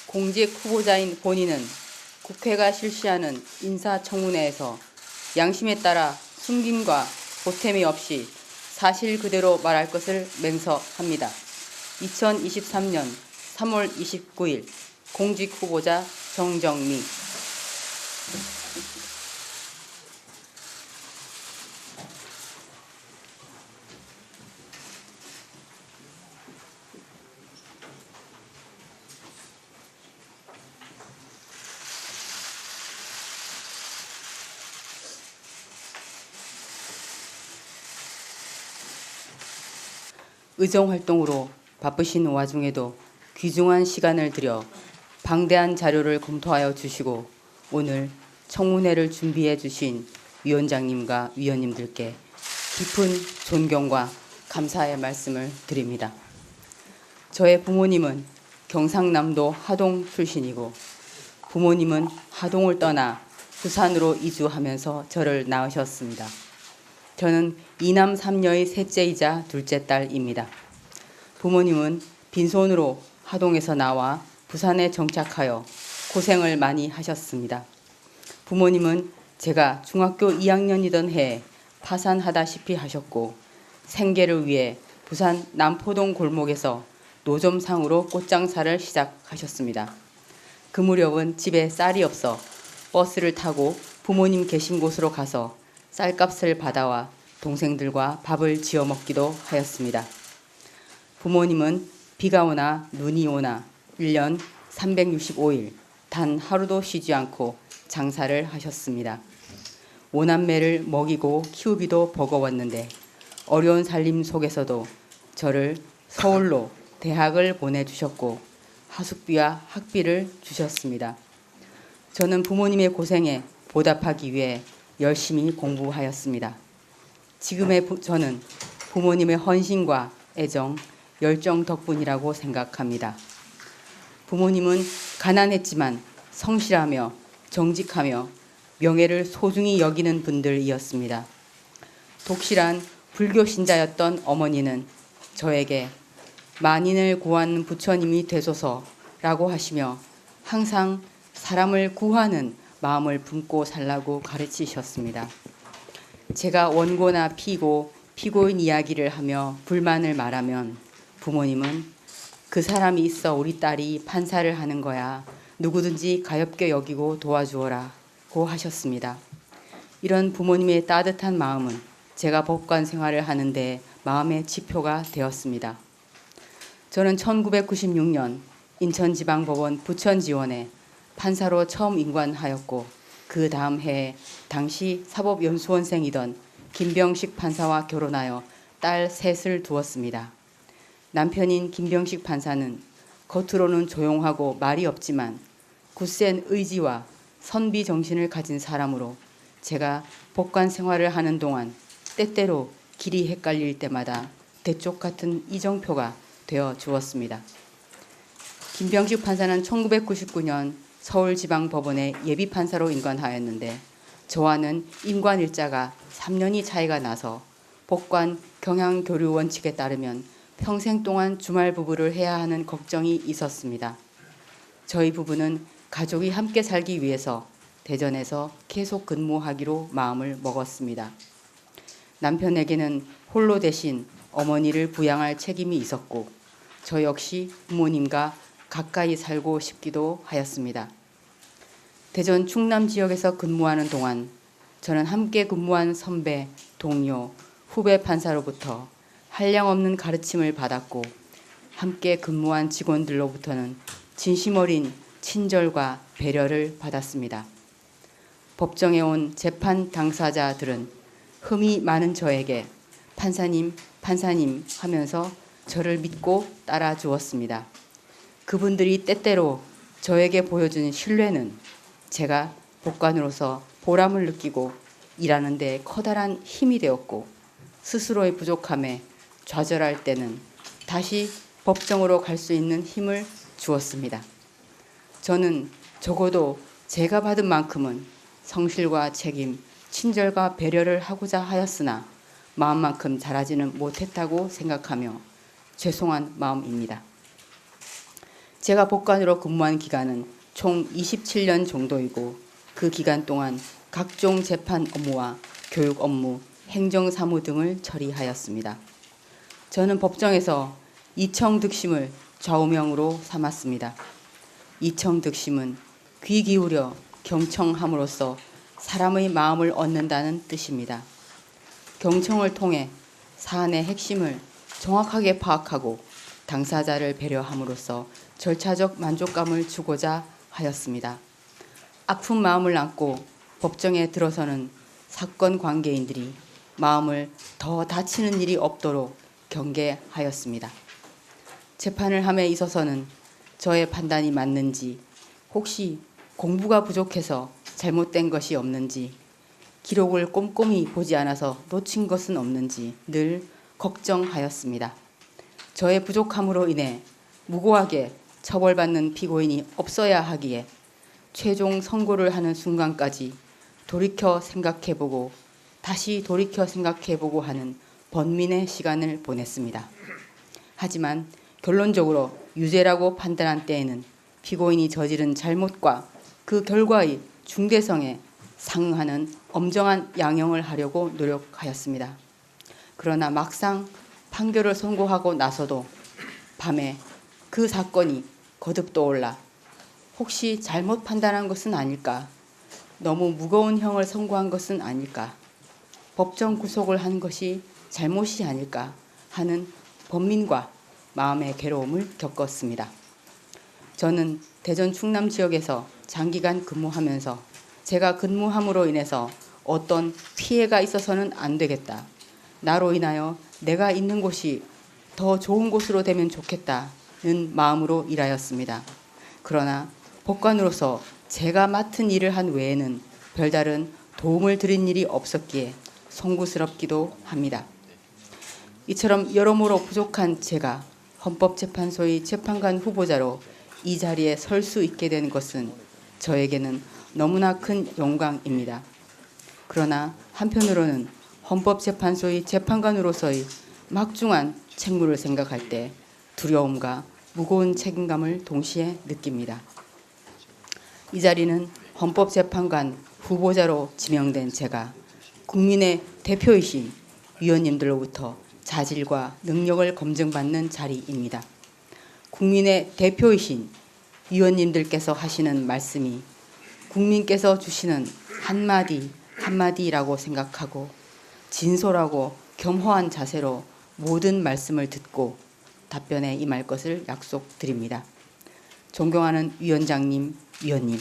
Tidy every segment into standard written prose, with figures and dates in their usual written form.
공직 후보자인 본인은 국회가 실시하는 인사청문회에서 양심에 따라 숨김과 보탬이 없이 사실 그대로 말할 것을 맹서합니다. 2023년 3월 29일 공직 후보자 정정미. 의정활동으로 바쁘신 와중에도 귀중한 시간을 들여 방대한 자료를 검토하여 주시고 오늘 청문회를 준비해 주신 위원장님과 위원님들께 깊은 존경과 감사의 말씀을 드립니다. 저의 부모님은 경상남도 하동 출신이고 부모님은 하동을 떠나 부산으로 이주하면서 저를 낳으셨습니다. 저는 2남 3녀의 셋째이자 둘째 딸입니다. 부모님은 빈손으로 하동에서 나와 부산에 정착하여 고생을 많이 하셨습니다. 부모님은 제가 중학교 2학년이던 해에 파산하다시피 하셨고 생계를 위해 부산 남포동 골목에서 노점상으로 꽃장사를 시작하셨습니다. 그 무렵은 집에 쌀이 없어 버스를 타고 부모님 계신 곳으로 가서 쌀값을 받아와 동생들과 밥을 지어 먹기도 하였습니다. 부모님은 비가 오나 눈이 오나 1년 365일 단 하루도 쉬지 않고 장사를 하셨습니다. 5남매를 먹이고 키우기도 버거웠는데 어려운 살림 속에서도 저를 서울로 대학을 보내주셨고 하숙비와 학비를 주셨습니다. 저는 부모님의 고생에 보답하기 위해 열심히 공부하였습니다. 지금의 저는 부모님의 헌신과 애정, 열정 덕분이라고 생각합니다. 부모님은 가난했지만 성실하며 정직하며 명예를 소중히 여기는 분들이었습니다. 독실한 불교 신자였던 어머니는 저에게 만인을 구하는 부처님이 되소서라고 하시며 항상 사람을 구하는 마음을 품고 살라고 가르치셨습니다. 제가 원고나 피고인 이야기를 하며 불만을 말하면 부모님은 그 사람이 있어 우리 딸이 판사를 하는 거야. 누구든지 가엾게 여기고 도와주어라고 하셨습니다. 이런 부모님의 따뜻한 마음은 제가 법관 생활을 하는데 마음의 지표가 되었습니다. 저는 1996년 인천지방법원 부천지원에 판사로 처음 임관하였고 그 다음 해에 당시 사법연수원생이던 김병식 판사와 결혼하여 딸 셋을 두었습니다. 남편인 김병식 판사는 겉으로는 조용하고 말이 없지만 굳센 의지와 선비 정신을 가진 사람으로 제가 법관 생활을 하는 동안 때때로 길이 헷갈릴 때마다 대쪽 같은 이정표가 되어 주었습니다. 김병식 판사는 1999년 서울지방법원에 예비판사로 임관하였는데 저와는 임관일자가 3년이 차이가 나서 법관 경향교류 원칙에 따르면 평생 동안 주말 부부를 해야 하는 걱정이 있었습니다. 저희 부부는 가족이 함께 살기 위해서 대전에서 계속 근무하기로 마음을 먹었습니다. 남편에게는 홀로 대신 어머니를 부양할 책임이 있었고 저 역시 부모님과 가까이 살고 싶기도 하였습니다. 대전 충남 지역에서 근무하는 동안 저는 함께 근무한 선배, 동료, 후배 판사로부터 한량없는 가르침을 받았고 함께 근무한 직원들로부터는 진심 어린 친절과 배려를 받았습니다. 법정에 온 재판 당사자들은 흠이 많은 저에게 판사님, 판사님 하면서 저를 믿고 따라 주었습니다. 그분들이 때때로 저에게 보여준 신뢰는 제가 법관으로서 보람을 느끼고 일하는 데 커다란 힘이 되었고 스스로의 부족함에 좌절할 때는 다시 법정으로 갈 수 있는 힘을 주었습니다. 저는 적어도 제가 받은 만큼은 성실과 책임, 친절과 배려를 하고자 하였으나 마음만큼 잘하지는 못했다고 생각하며 죄송한 마음입니다. 제가 법관으로 근무한 기간은 총 27년 정도이고 그 기간 동안 각종 재판 업무와 교육 업무, 행정사무 등을 처리하였습니다. 저는 법정에서 이청득심을 좌우명으로 삼았습니다. 이청득심은 귀 기울여 경청함으로써 사람의 마음을 얻는다는 뜻입니다. 경청을 통해 사안의 핵심을 정확하게 파악하고 당사자를 배려함으로써 절차적 만족감을 주고자 하였습니다. 아픈 마음을 안고 법정에 들어서는 사건 관계인들이 마음을 더 다치는 일이 없도록 경계하였습니다. 재판을 함에 있어서는 저의 판단이 맞는지, 혹시 공부가 부족해서 잘못된 것이 없는지, 기록을 꼼꼼히 보지 않아서 놓친 것은 없는지 늘 걱정하였습니다. 저의 부족함으로 인해 무고하게 처벌받는 피고인이 없어야 하기에 최종 선고를 하는 순간까지 돌이켜 생각해보고 다시 돌이켜 생각해보고 하는 번민의 시간을 보냈습니다. 하지만 결론적으로 유죄라고 판단한 때에는 피고인이 저지른 잘못과 그 결과의 중대성에 상응하는 엄정한 양형을 하려고 노력하였습니다. 그러나 막상 판결을 선고하고 나서도 밤에 그 사건이 거듭 떠올라 혹시 잘못 판단한 것은 아닐까? 너무 무거운 형을 선고한 것은 아닐까? 법정 구속을 한 것이 잘못이 아닐까 하는 번민과 마음의 괴로움을 겪었습니다. 저는 대전 충남 지역에서 장기간 근무하면서 제가 근무함으로 인해서 어떤 피해가 있어서는 안 되겠다. 나로 인하여 내가 있는 곳이 더 좋은 곳으로 되면 좋겠다는 마음으로 일하였습니다. 그러나 법관으로서 제가 맡은 일을 한 외에는 별다른 도움을 드린 일이 없었기에 송구스럽기도 합니다. 이처럼 여러모로 부족한 제가 헌법재판소의 재판관 후보자로 이 자리에 설 수 있게 된 것은 저에게는 너무나 큰 영광입니다. 그러나 한편으로는 헌법재판소의 재판관으로서의 막중한 책무를 생각할 때 두려움과 무거운 책임감을 동시에 느낍니다. 이 자리는 헌법재판관 후보자로 지명된 제가 국민의 대표이신 위원님들로부터 자질과 능력을 검증받는 자리입니다. 국민의 대표이신 위원님들께서 하시는 말씀이 국민께서 주시는 한마디 한마디라고 생각하고 진솔하고 겸허한 자세로 모든 말씀을 듣고 답변에 임할 것을 약속드립니다. 존경하는 위원장님, 위원님,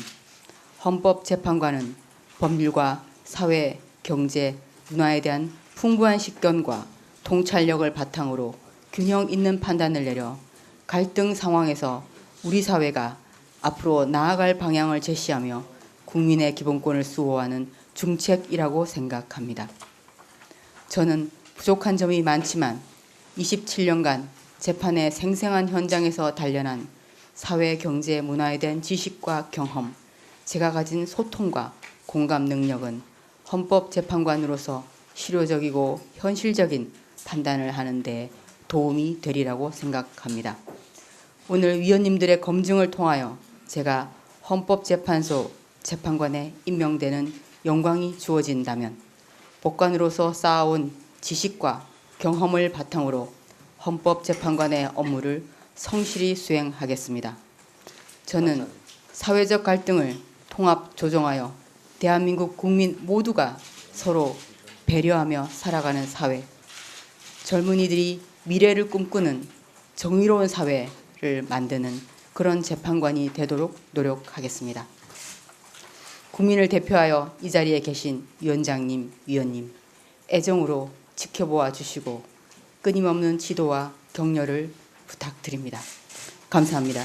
헌법재판관은 법률과 사회, 경제, 문화에 대한 풍부한 식견과 통찰력을 바탕으로 균형 있는 판단을 내려 갈등 상황에서 우리 사회가 앞으로 나아갈 방향을 제시하며 국민의 기본권을 수호하는 중책이라고 생각합니다. 저는 부족한 점이 많지만 27년간 재판의 생생한 현장에서 단련한 사회, 경제, 문화에 대한 지식과 경험, 제가 가진 소통과 공감 능력은 헌법재판관으로서 실효적이고 현실적인 판단을 하는 데 도움이 되리라고 생각합니다. 오늘 위원님들의 검증을 통하여 제가 헌법재판소 재판관에 임명되는 영광이 주어진다면 법관으로서 쌓아온 지식과 경험을 바탕으로 헌법재판관의 업무를 성실히 수행하겠습니다. 저는 사회적 갈등을 통합 조정하여 대한민국 국민 모두가 서로 배려하며 살아가는 사회, 젊은이들이 미래를 꿈꾸는 정의로운 사회를 만드는 그런 재판관이 되도록 노력하겠습니다. 국민을 대표하여 이 자리에 계신 위원장님, 위원님, 애정으로 지켜보아 주시고 끊임없는 지도와 격려를 부탁드립니다. 감사합니다.